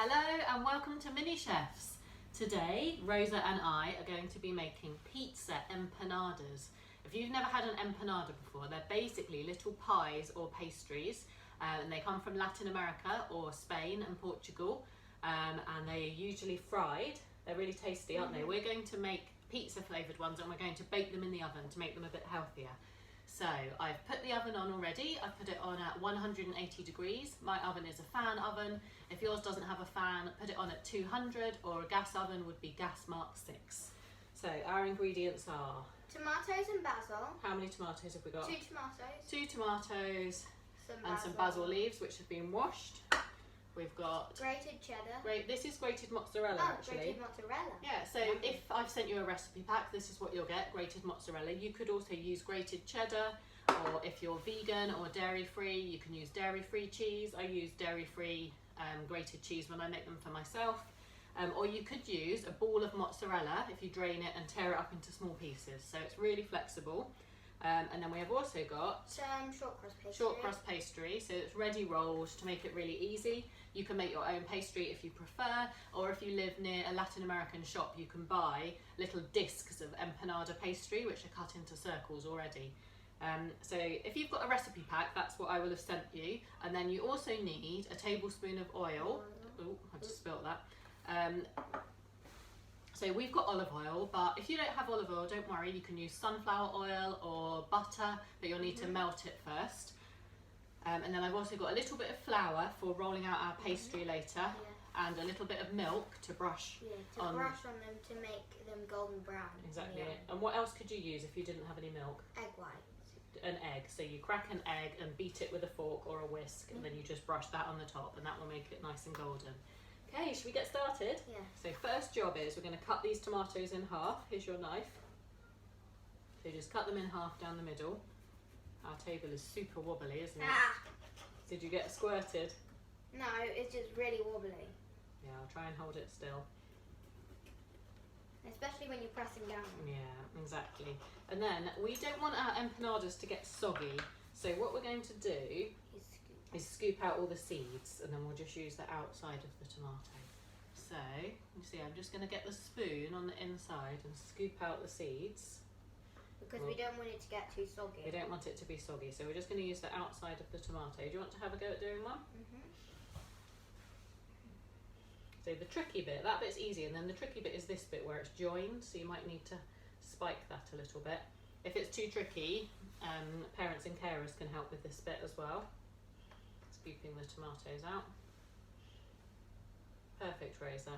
Hello and welcome to Mini Chefs. Today, Rosa and I are going to be making pizza empanadas. If you've never had an empanada before, they're basically little pies or pastries, and they come from Latin America or Spain and Portugal, and they're usually fried. They're really tasty, aren't they? We're going to make pizza flavoured ones and we're going to bake them in the oven to make them a bit healthier. So I've put the oven on already. I've put it on at 180 degrees. My oven is a fan oven. If yours doesn't have a fan, put it on at 200, or a gas oven would be gas mark 6. So our ingredients are tomatoes and basil. How many tomatoes have we got? 2 tomatoes. 2 tomatoes and some basil leaves which have been washed. We've got grated cheddar. This is grated mozzarella actually. Grated mozzarella. Yeah, so if I've sent you a recipe pack, this is what you'll get, grated mozzarella. You could also use grated cheddar, or if you're vegan or dairy free, you can use dairy free cheese. I use dairy free grated cheese when I make them for myself. Or you could use a ball of mozzarella if you drain it and tear it up into small pieces. So it's really flexible. And then we have also got some short crust pastry. Short crust pastry, so it's ready rolled to make it really easy. You can make your own pastry if you prefer, or if you live near a Latin American shop, you can buy little discs of empanada pastry which are cut into circles already. So if you've got a recipe pack, that's what I will have sent you. And then you also need a tablespoon of oil. Oh, I just spilt that. So we've got olive oil, but if you don't have olive oil, don't worry, you can use sunflower oil or butter, but you'll need to melt it first. And then I've also got a little bit of flour for rolling out our pastry later, and a little bit of milk to brush on them to make them golden brown. Exactly. And what else could you use if you didn't have any milk? Egg white. An egg. So you crack an egg and beat it with a fork or a whisk, and then you just brush that on the top, and that will make it nice and golden. Okay, should we get started? Yeah. So first job is we're going to cut these tomatoes in half. Here's your knife. So just cut them in half down the middle. Our table is super wobbly, isn't it? Did you get squirted? No, it's just really wobbly. Yeah, I'll try and hold it still. Especially when you're pressing down. Yeah, exactly. And then we don't want our empanadas to get soggy. So what we're going to do is scoop out all the seeds, and then we'll just use the outside of the tomato. So, you see, I'm just going to get the spoon on the inside and scoop out the seeds. Because we don't want it to get too soggy. We don't want it to be soggy, so we're just going to use the outside of the tomato. Do you want to have a go at doing one? So the tricky bit, that bit's easy, and then the tricky bit is this bit where it's joined, so you might need to spike that a little bit. If it's too tricky, parents and carers can help with this bit as well. Scooping the tomatoes out. Perfect, Rosa.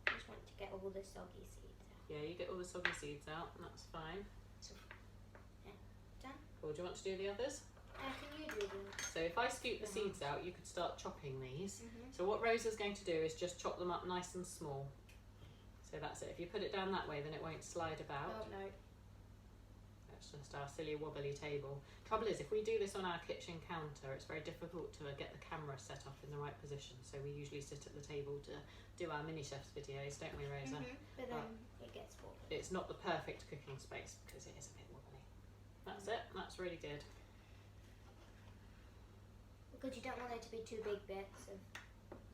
I just want to get all the soggy seeds out. Yeah, you get all the soggy seeds out, and that's fine. Yeah, done. Cool, do you want to do the others? Can you do them? So if I scoop the seeds out, you could start chopping these. So what Rosa's going to do is just chop them up nice and small. So that's it. If you put it down that way, then it won't slide about. Oh, no. That's just our silly wobbly table. Trouble is, if we do this on our kitchen counter, it's very difficult to get the camera set up in the right position. So we usually sit at the table to do our Mini Chefs videos, don't we, Rosa? But then it gets wobbly. It's not the perfect cooking space because it is a bit wobbly. That's it. That's really good. Because you don't want there to be too big bits of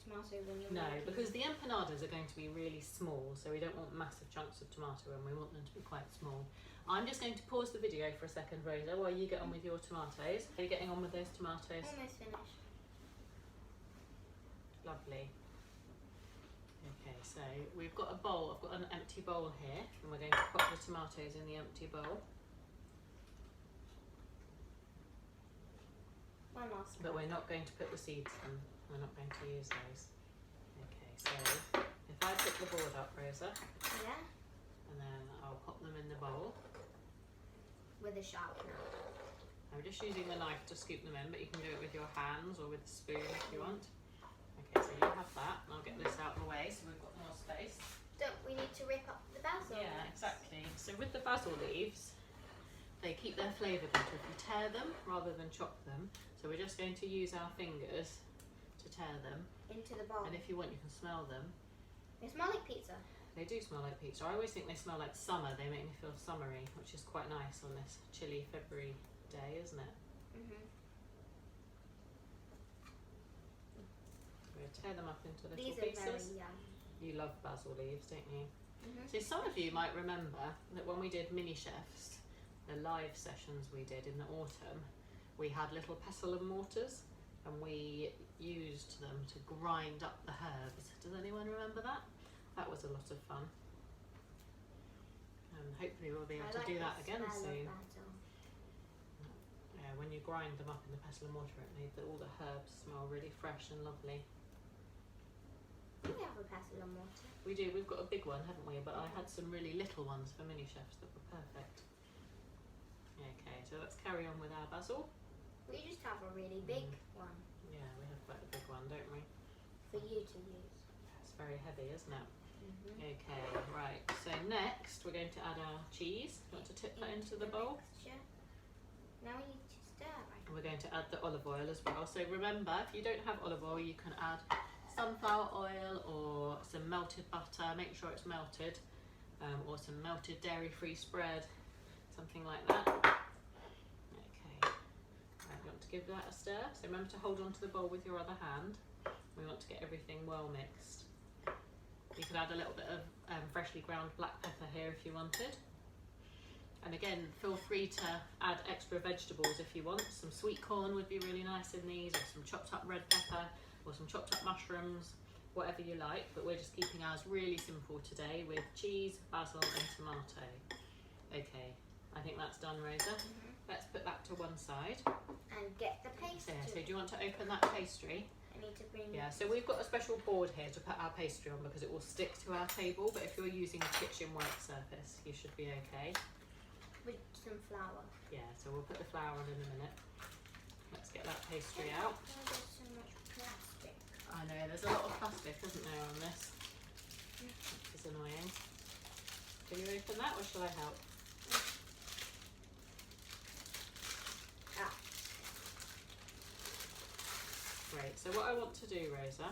tomato when you're making. Because the empanadas are going to be really small, so we don't want massive chunks of tomato, and we want them to be quite small. I'm just going to pause the video for a second, Rosa, while you get on with your tomatoes. Are you getting on with those tomatoes? Almost finished. Lovely. Okay, so we've got a bowl. I've got an empty bowl here, and we're going to pop the tomatoes in the empty bowl. But we're not going to put the seeds in. We're not going to use those. Okay, so if I pick the board up, Rosa. Yeah. And then I'll pop them in the bowl. With a sharpener. I'm just using the knife to scoop them in, but you can do it with your hands or with a spoon if you want. Okay, so you have that. And I'll get this out of the way so we've got more space. Don't we need to rip up the basil? Yeah, exactly. So with the basil leaves, they keep their flavour better if you tear them rather than chop them. So we're just going to use our fingers to tear them. Into the bowl. And if you want, you can smell them. They smell like pizza. They do smell like pizza. I always think they smell like summer. They make me feel summery, which is quite nice on this chilly February day, isn't it? we tear them up into little These pieces. are very young. You love basil leaves, don't you? Mm-hmm. So some of you might remember that when we did mini chefs, the live sessions we did in the autumn, we had little pestle and mortars and we used them to grind up the herbs. Does anyone remember that? That was a lot of fun. And hopefully we'll be able to do that again soon. Yeah, when you grind them up in the pestle and mortar, it made all the herbs smell really fresh and lovely. We have a pestle and mortar. We do, we've got a big one, haven't we? But I had some really little ones for mini chefs that were perfect. Okay, so let's carry on with our basil. We just have a really big one Yeah, we have quite a big one, don't we? for you to use. It's very heavy, isn't it? Mm-hmm. Okay, right. So next we're going to add our cheese. You want to tip that into the bowl? Mixture. Now we need to stir. And we're going to add the olive oil as well. So remember, if you don't have olive oil, you can add sunflower oil or some melted butter. Make sure it's melted, or some melted dairy-free spread, something like that. Okay. Right, you want to give that a stir. So remember to hold on to the bowl with your other hand. We want to get everything well mixed. You could add a little bit of freshly ground black pepper here if you wanted. And again, feel free to add extra vegetables if you want. Some sweet corn would be really nice in these, or some chopped up red pepper, or some chopped up mushrooms, whatever you like. But we're just keeping ours really simple today with cheese, basil and tomato. Okay, I think that's done, Rosa. Let's put that to one side. And get the pastry. So do you want to open that pastry? I need to bring. Yeah, so we've got a special board here to put our pastry on because it will stick to our table, but if you're using a kitchen work surface, you should be okay. With some flour. Yeah, so we'll put the flour on in a minute. Let's get that pastry out. Oh, there's so much plastic. I know, there's a lot of plastic, isn't there, on this? Which is annoying. Can you open that or shall I help? Ah. Great, so what I want to do, Rosa,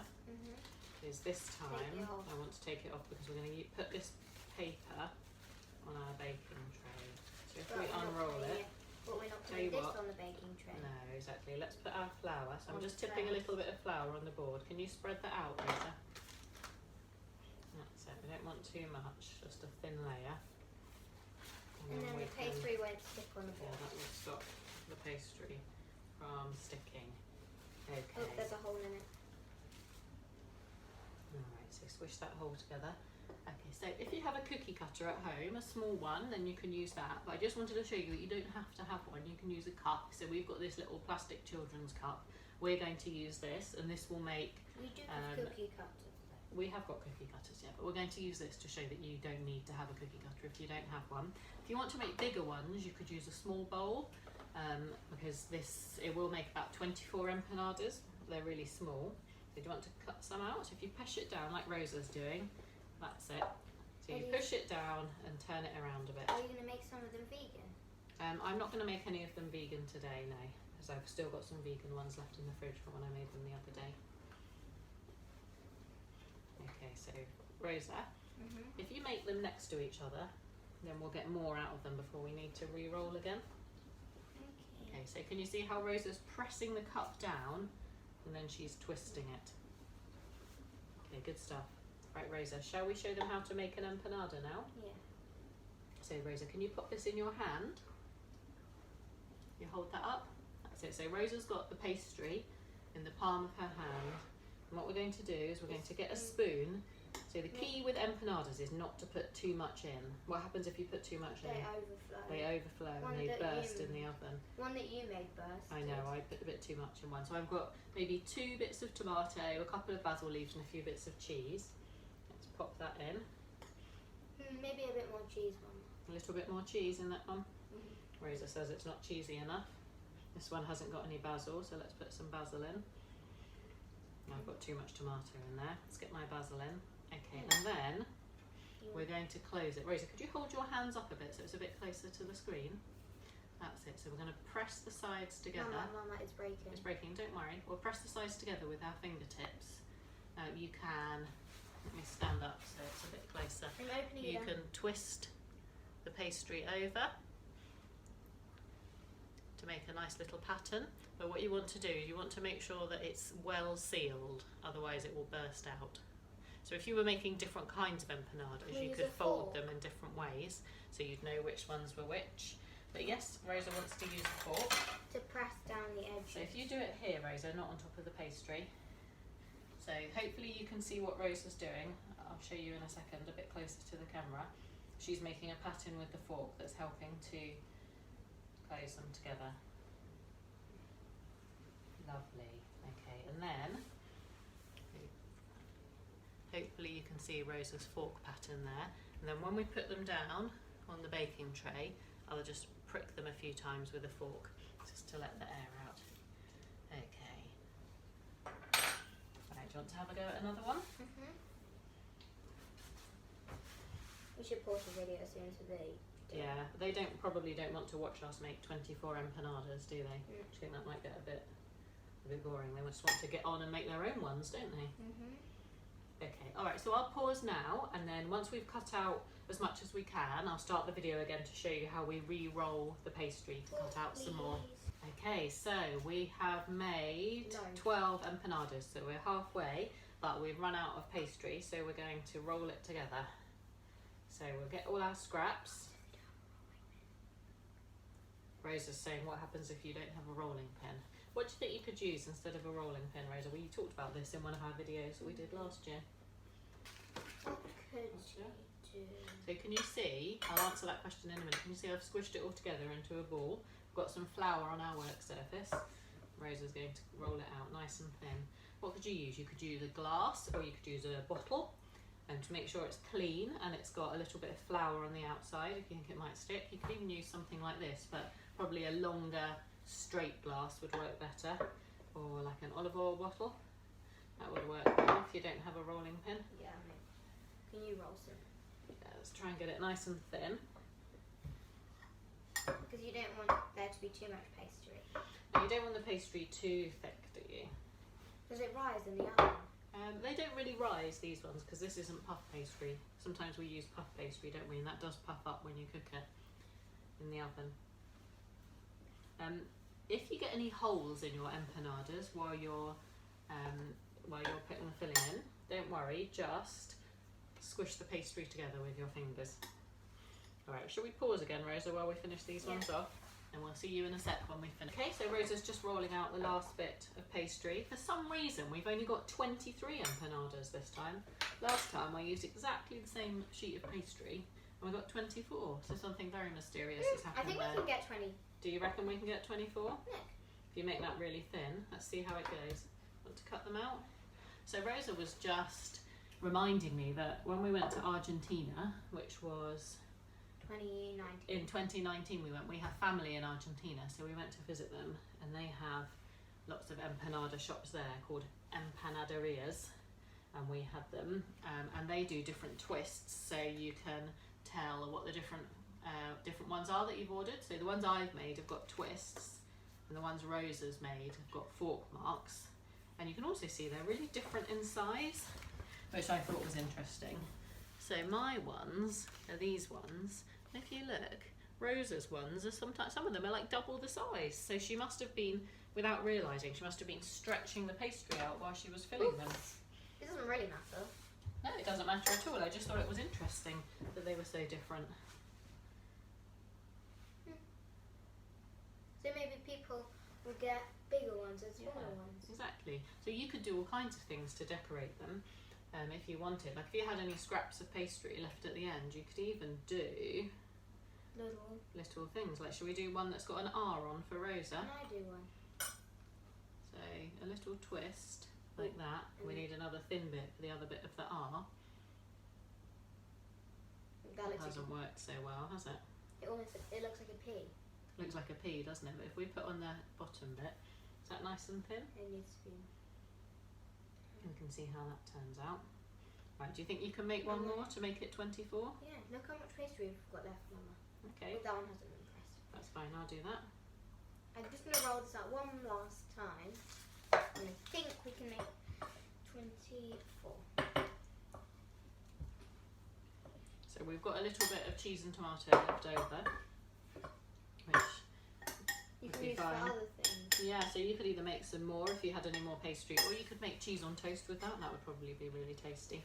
is this time Take it off. I want to take it off because we're going to put this paper on our baking tray. So if we unroll it, But we're not Tell putting you this what. on the baking tray. no, exactly. Let's put our flour. So I'm On just tipping a first. little bit of flour on the board. Can you spread that out, Rosa? That's it. We don't want too much, just a thin layer. And then we the pastry won't stick on the Yeah, board. that will stop the pastry from sticking. Okay. Oh, there's a hole in it. Alright, so swish that whole together. Okay, so if you have a cookie cutter at home, a small one, then you can use that. But I just wanted to show you that you don't have to have one. You can use a cup. So we've got this little plastic children's cup. We're going to use this, and this will make... We do have cookie cutters. We have got cookie cutters, yeah, but we're going to use this to show that you don't need to have a cookie cutter if you don't have one. If you want to make bigger ones, you could use a small bowl, because it will make about 24 empanadas. They're really small. So do you want to cut some out? So if you push it down like Rosa's doing, that's it. So you push it down and turn it around a bit. Are you going to make some of them vegan? I'm not going to make any of them vegan today, no, because I've still got some vegan ones left in the fridge from when I made them the other day. Okay, so Rosa, if you make them next to each other, then we'll get more out of them before we need to re-roll again. Okay, so can you see how Rosa's pressing the cup down and then she's twisting it? Okay, good stuff. Right, Rosa, shall we show them how to make an empanada now? Yeah. So Rosa, can you pop this in your hand? You hold that up. That's it. So Rosa's got the pastry in the palm of her hand. And what we're going to do is we're going to get a spoon. So the key with empanadas is not to put too much in. What happens if you put too much in? They overflow. They overflow One and they that burst you- in the oven. One that you made burst. I know, I put a bit too much in one. So I've got maybe 2 bits of tomato, a couple of basil leaves and a few bits of cheese. Let's pop that in. Maybe a bit more cheese one. A little bit more cheese in that one. Rosa says it's not cheesy enough. This one hasn't got any basil, so let's put some basil in. I've got too much tomato in there. Let's get my basil in. Okay, and then we're going to close it. Rosa, could you hold your hands up a bit so it's a bit closer to the screen? That's it. So we're going to press the sides together. Mama, it's breaking. It's breaking, don't worry. We'll press the sides together with our fingertips. You can, let me stand up so it's a bit closer. I'm opening You it. can twist the pastry over to make a nice little pattern. But what you want to do, you want to make sure that it's well sealed, otherwise it will burst out. So if you were making different kinds of empanadas, you could fold them in different ways, so you'd know which ones were which. But yes, Rosa wants to use a fork. To press down the edge. So if you do it here, Rosa, not on top of the pastry. So hopefully you can see what Rosa's doing. I'll show you in a second, a bit closer to the camera. She's making a pattern with the fork that's helping to close them together. Lovely. Okay, and then hopefully you can see Rosa's fork pattern there. And then when we put them down on the baking tray, I'll just prick them a few times with a fork just to let the air out. Okay. Right, do you want to have a go at another one? We should pause the video as soon as they do. Yeah, they probably don't want to watch us make 24 empanadas, do they? Mm. I think that might get a bit boring. They just want to get on and make their own ones, don't they? Okay, alright, so I'll pause now, and then once we've cut out as much as we can, I'll start the video again to show you how we re-roll the pastry to cut out some more. Okay, so we have made 12 empanadas, so we're halfway, but we've run out of pastry, so we're going to roll it together. So we'll get all our scraps. Rosa's saying, what happens if you don't have a rolling pin? What do you think you could use instead of a rolling pin, Rosa? We talked about this in one of our videos that we did last year. What could you do? So can you see, I'll answer that question in a minute, can you see I've squished it all together into a ball? We've got some flour on our work surface. Rosa's going to roll it out nice and thin. What could you use? You could use a glass, or you could use a bottle. And to make sure it's clean and it's got a little bit of flour on the outside if you think it might stick. You could even use something like this, but probably a longer straight glass would work better, or like an olive oil bottle. That would work well if you don't have a rolling pin. Yeah, can you roll some? Yeah, let's try and get it nice and thin. Because you don't want there to be too much pastry. Now, you don't want the pastry too thick, do you? Does it rise in the oven? They don't really rise, these ones, because this isn't puff pastry. Sometimes we use puff pastry, don't we? And that does puff up when you cook it in the oven. If you get any holes in your empanadas while you're putting the filling in, don't worry, just squish the pastry together with your fingers. Alright, shall we pause again, Rosa, while we finish these ones off? And we'll see you in a sec when we finish. Okay, so Rosa's just rolling out the last bit of pastry. For some reason, we've only got 23 empanadas this time. Last time I used exactly the same sheet of pastry and we got 24. So something very mysterious has happened there. I think we can get 20. Do you reckon we can get 24? Yeah. If you make that really thin, let's see how it goes. Want to cut them out? So Rosa was just reminding me that when we went to Argentina, which was 2019. in 2019 we have family in Argentina, so we went to visit them, and they have lots of empanada shops there called empanaderias, and we had them, and they do different twists, so you can tell what the different ones are that you've ordered. So the ones I've made have got twists, and the ones Rosa's made have got fork marks, and you can also see they're really different in size, which I thought was interesting. So my ones are these ones. If you look, Rosa's ones are sometimes, some of them are like double the size. So she must have been, without realising, she must have been stretching the pastry out while she was filling them. It doesn't really matter. No, it doesn't matter at all. I just thought it was interesting that they were so different. So maybe people will get bigger ones and smaller ones. Exactly. So you could do all kinds of things to decorate them. If you wanted, like if you had any scraps of pastry left at the end, you could even do little things. Like, shall we do one that's got an R on for Rosa? Can I do one? So a little twist like that. We need another thin bit for the other bit of the R. That hasn't worked so well, has it? It looks like a P. Looks like a P, doesn't it? But if we put on the bottom bit, is that nice and thin? It needs to be. You can see how that turns out. Right, do you think you can make one more to make it 24? Yeah, look how much pastry we've got left, Mama. Okay. But that one hasn't been pressed. That's fine, I'll do that. I'm just going to roll this out one last time. And I think we can make 24. So we've got a little bit of cheese and tomato left over, which you would can be use Yeah, so you could either make some more if you had any more pastry, or you could make cheese on toast with that. That would probably be really tasty.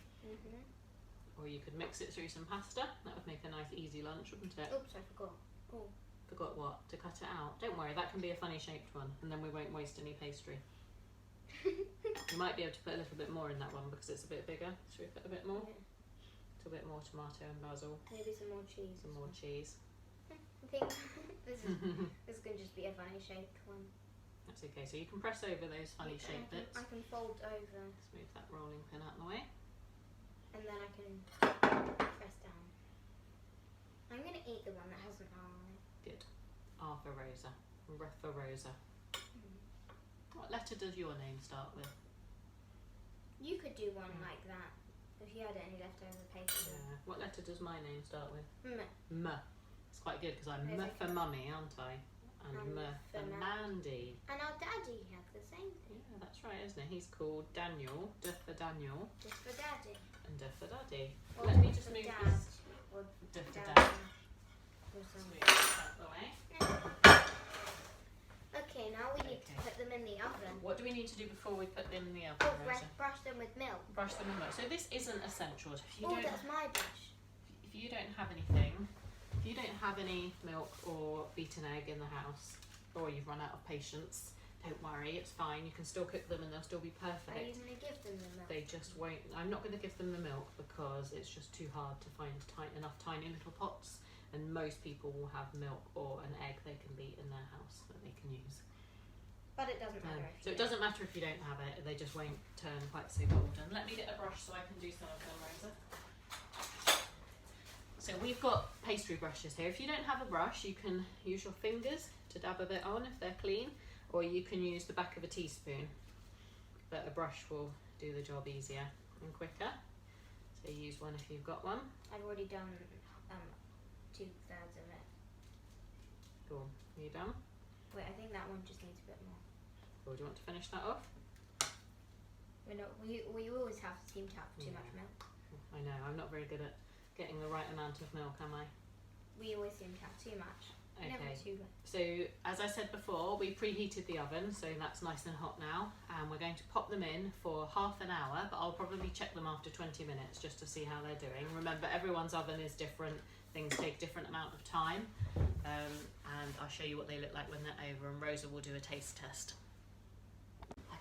Or you could mix it through some pasta. That would make a nice easy lunch, wouldn't it? Oops, I forgot. Oh. Forgot what? To cut it out. Don't worry, that can be a funny shaped one, and then we won't waste any pastry. You might be able to put a little bit more in that one because it's a bit bigger. Should we put a bit more? Yeah. A little bit more tomato and basil. Maybe some more cheese. Some more cheese. I think this is going to just be a funny shaped one. That's okay. So you can press over those funny shaped bits. I can fold over. Let's move that rolling pin out of the way. And then I can press down. I'm going to eat the one that hasn't R on it. Good. R for Rosa. R for Rosa. What letter does your name start with? You could do one like that if you had any leftover paper. Yeah. What letter does my name start with? M. M. It's quite good because I'm M for mummy, aren't I? And M for Mandy. And our daddy had the same thing. Yeah, that's right, isn't it? He's called Daniel. D for Daniel. Just for daddy. And D for Daddy. Or Let me just move dad. this. Or D for dad. Dad. Or Let's something. move this out of the way. Okay, now we need to put them in the oven. What do we need to do before we put them in the oven, Oh, Rosa? brush them with milk. Brush them in milk. So this isn't essential. If you Oh, don't, that's my brush. if you don't have anything, if you don't have any milk or beaten egg in the house, or you've run out of patience, don't worry, it's fine. You can still cook them and they'll still be perfect. Are you going to give them the milk? They just won't. I'm not going to give them the milk because it's just too hard to find enough tiny little pots, and most people will have milk or an egg they can beat in their house that they can use. But it doesn't matter. So it doesn't matter if you don't have it, they just won't turn quite so golden. Let me get a brush so I can do some of them, Rosa. So we've got pastry brushes here. If you don't have a brush, you can use your fingers to dab a bit on if they're clean, or you can use the back of a teaspoon. But a brush will do the job easier and quicker. So use one if you've got one. I've already done 2/3 of it. Cool. Are you done? Wait, I think that one just needs a bit more. Or do you want to finish that off? We always seem to have too much milk. I know, I'm not very good at getting the right amount of milk, am I? We always seem to have too much. Never Okay. too much. So as I said before, we preheated the oven, so that's nice and hot now, and we're going to pop them in for half an hour, but I'll probably check them after 20 minutes just to see how they're doing. Remember, everyone's oven is different, things take different amount of time, and I'll show you what they look like when they're over, and Rosa will do a taste test.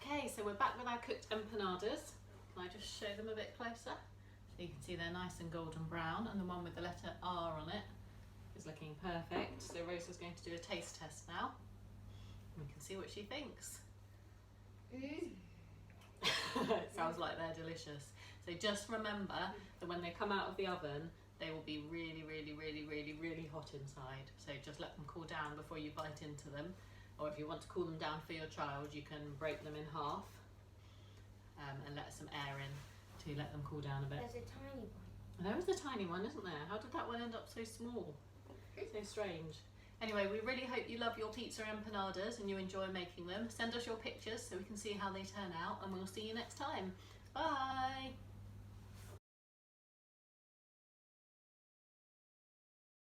Okay, so we're back with our cooked empanadas. Can I just show them a bit closer? So you can see they're nice and golden brown, and the one with the letter R on it is looking perfect. So Rosa's going to do a taste test now. We can see what she thinks. It sounds like they're delicious. So just remember that when they come out of the oven, they will be really, really, really, really, really hot inside. So just let them cool down before you bite into them. Or if you want to cool them down for your child, you can break them in half and let some air in to let them cool down a bit. There's a tiny one. There is a tiny one, isn't there? How did that one end up so small? So strange. Anyway, we really hope you love your pizza empanadas and you enjoy making them. Send us your pictures so we can see how they turn out, and we'll see you next time. Bye!